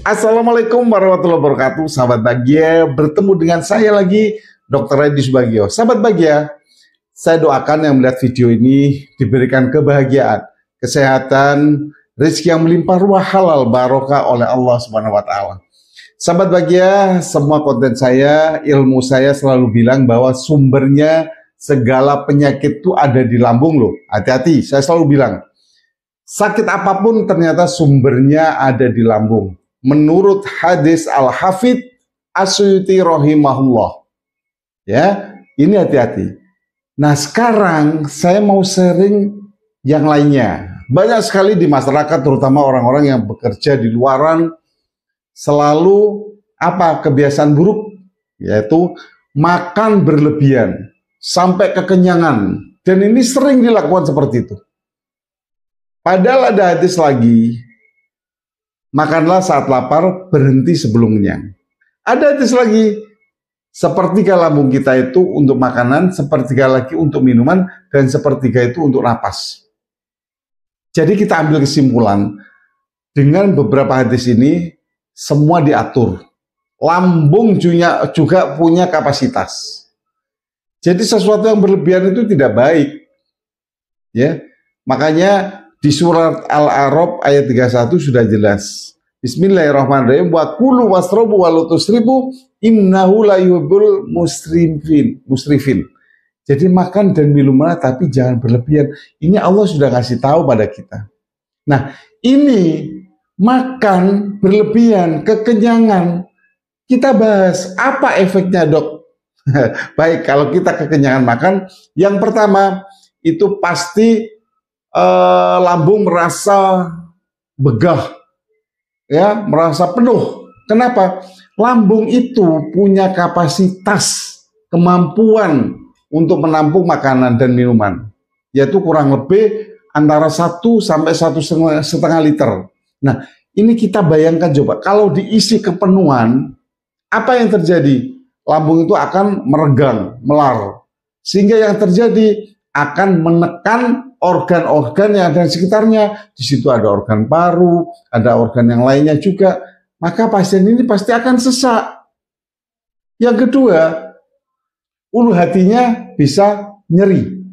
Assalamualaikum warahmatullahi wabarakatuh, sahabat bahagia. Bertemu dengan saya lagi, Dr. Edi Subagio. Sahabat bahagia, saya doakan yang melihat video ini diberikan kebahagiaan, kesehatan, rezeki yang melimpah ruah halal barokah oleh Allah Subhanahu wa taala. Sahabat bahagia, semua konten saya, ilmu saya selalu bilang bahwa sumbernya segala penyakit itu ada di lambung loh. Hati-hati, saya selalu bilang, sakit apapun ternyata sumbernya ada di lambung. Menurut hadis Al-Hafidh As-Suyuti rahimahullah. Ya, ini hati-hati. Nah, sekarang saya mau sharing yang lainnya. Banyak sekali di masyarakat, terutama orang-orang yang bekerja di luaran, selalu kebiasaan buruk, yaitu makan berlebihan sampai kekenyangan. Dan ini sering dilakukan seperti itu. Padahal ada hadis lagi, makanlah saat lapar, berhenti sebelum kenyang. Ada hadis lagi, sepertiga lambung kita itu untuk makanan, sepertiga lagi untuk minuman, dan sepertiga itu untuk napas. Jadi kita ambil kesimpulan, dengan beberapa hadis ini, semua diatur. Lambung juga punya kapasitas. Jadi sesuatu yang berlebihan itu tidak baik. Ya, makanya di surat Al-A'raf ayat 31 sudah jelas. Bismillahirrahmanirrahim. Wa kulu wasrobu walutusribu innahu la yuhibbul musrifin. Jadi makan dan minumlah tapi jangan berlebihan. Ini Allah sudah kasih tahu pada kita. Nah, ini makan berlebihan, kekenyangan. Kita bahas apa efeknya, Dok? Baik, kalau kita kekenyangan makan, yang pertama itu pasti lambung merasa begah, ya, merasa penuh. Kenapa? Lambung itu punya kapasitas, kemampuan untuk menampung makanan dan minuman, yaitu kurang lebih antara 1 sampai 1,5 liter. Nah, ini kita bayangkan coba, kalau diisi kepenuhan, apa yang terjadi? Lambung itu akan meregang, melar, sehingga yang terjadi akan menekan organ-organ yang ada di sekitarnya. Di situ ada organ paru, ada organ yang lainnya juga. Maka pasien ini pasti akan sesak. Yang kedua, ulu hatinya bisa nyeri.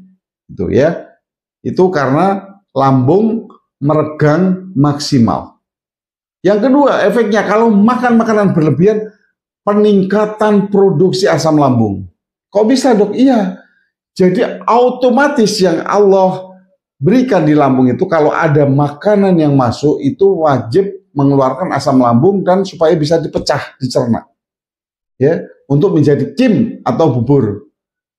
Itu ya. Itu karena lambung meregang maksimal. Yang kedua, efeknya kalau makan makanan berlebihan, peningkatan produksi asam lambung. Kok bisa, Dok? Iya. Jadi otomatis yang Allah berikan di lambung itu, kalau ada makanan yang masuk itu wajib mengeluarkan asam lambung dan supaya bisa dipecah, dicerna, ya, untuk menjadi kim atau bubur.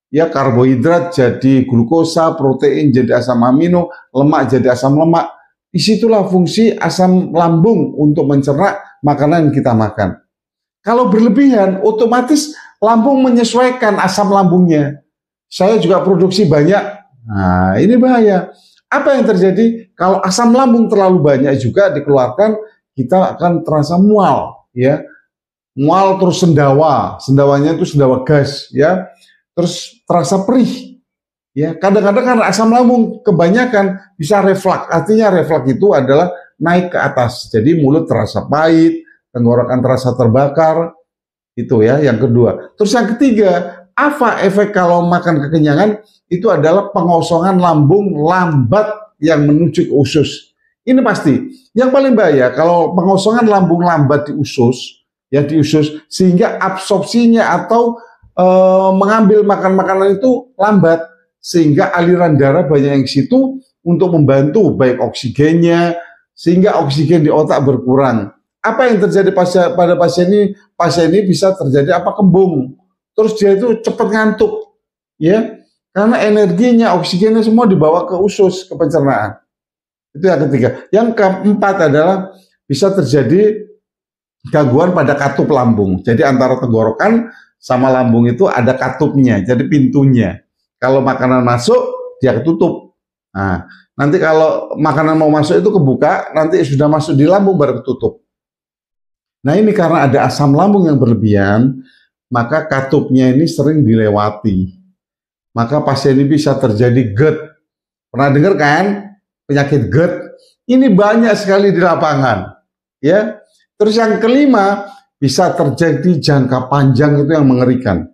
Ya, karbohidrat jadi glukosa, protein jadi asam amino, lemak jadi asam lemak. Disitulah fungsi asam lambung untuk mencerna makanan yang kita makan. Kalau berlebihan, otomatis lambung menyesuaikan asam lambungnya. Saya juga produksi banyak. Nah, ini bahaya. Apa yang terjadi kalau asam lambung terlalu banyak juga dikeluarkan, kita akan terasa mual, ya. Mual terus sendawa. Sendawanya itu sendawa gas, ya. Terus terasa perih. Ya, kadang-kadang karena asam lambung kebanyakan bisa reflux. Artinya reflux itu adalah naik ke atas. Jadi mulut terasa pahit, tenggorokan terasa terbakar. Itu ya, yang kedua. Terus yang ketiga, apa efek kalau makan kekenyangan? Itu adalah pengosongan lambung lambat yang menuju ke usus. Ini pasti. Yang paling bahaya kalau pengosongan lambung lambat di usus, ya di usus, sehingga absorpsinya atau mengambil makanan itu lambat, sehingga aliran darah banyak yang ke situ untuk membantu baik oksigennya, sehingga oksigen di otak berkurang. Apa yang terjadi pada pasien ini? Pasien ini bisa terjadi kembung. Terus dia itu cepat ngantuk, ya, karena energinya, oksigennya semua dibawa ke usus, ke pencernaan. Itu yang ketiga. Yang keempat adalah bisa terjadi gangguan pada katup lambung. Jadi antara tenggorokan sama lambung itu ada katupnya, jadi pintunya. Kalau makanan masuk, dia ketutup. Nah, nanti kalau makanan mau masuk itu kebuka, nanti sudah masuk di lambung baru ketutup. Nah, ini karena ada asam lambung yang berlebihan, maka katupnya ini sering dilewati. Maka pasien ini bisa terjadi GERD. Pernah dengar kan penyakit GERD? Ini banyak sekali di lapangan, ya. Terus yang kelima, bisa terjadi jangka panjang itu yang mengerikan.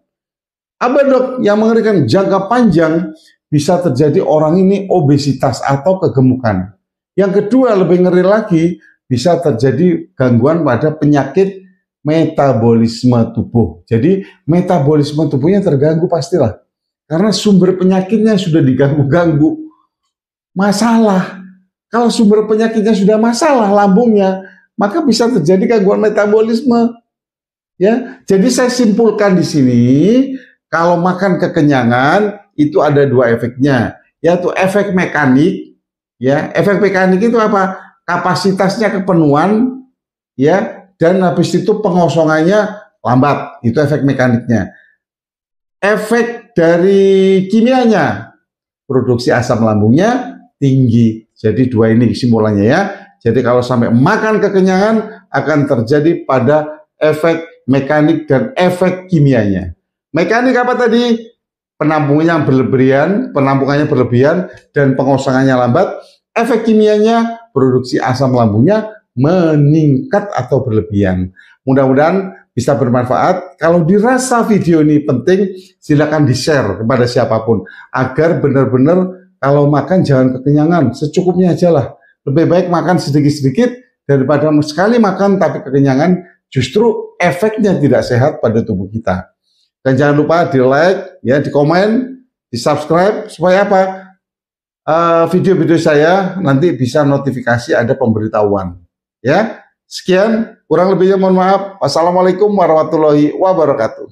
Apa dok yang mengerikan? Jangka panjang bisa terjadi orang ini obesitas atau kegemukan. Yang kedua lebih ngeri lagi, bisa terjadi gangguan pada penyakit metabolisme tubuh. Jadi metabolisme tubuhnya terganggu pastilah. Karena sumber penyakitnya sudah diganggu-ganggu. Masalah. Kalau sumber penyakitnya sudah masalah lambungnya, maka bisa terjadi gangguan metabolisme. Ya, jadi saya simpulkan di sini, kalau makan kekenyangan itu ada dua efeknya, yaitu efek mekanik. Ya, efek mekanik itu apa? Kapasitasnya kepenuhan, ya, dan habis itu pengosongannya lambat. Itu efek mekaniknya. Efek dari kimianya, produksi asam lambungnya tinggi. Jadi dua ini kesimpulannya ya. Jadi kalau sampai makan kekenyangan akan terjadi pada efek mekanik dan efek kimianya. Mekanik apa tadi? Penampungannya berlebihan dan pengosongannya lambat. Efek kimianya, produksi asam lambungnya meningkat atau berlebihan. Mudah-mudahan bisa bermanfaat. Kalau dirasa video ini penting, silakan di-share kepada siapapun agar benar-benar kalau makan jangan kekenyangan, secukupnya aja lah. Lebih baik makan sedikit-sedikit daripada sekali makan tapi kekenyangan, justru efeknya tidak sehat pada tubuh kita. Dan jangan lupa di-like, ya, di-komen, di-subscribe supaya apa? Video-video saya nanti bisa notifikasi ada pemberitahuan. Ya, sekian, kurang lebihnya mohon maaf. Wassalamualaikum warahmatullahi wabarakatuh.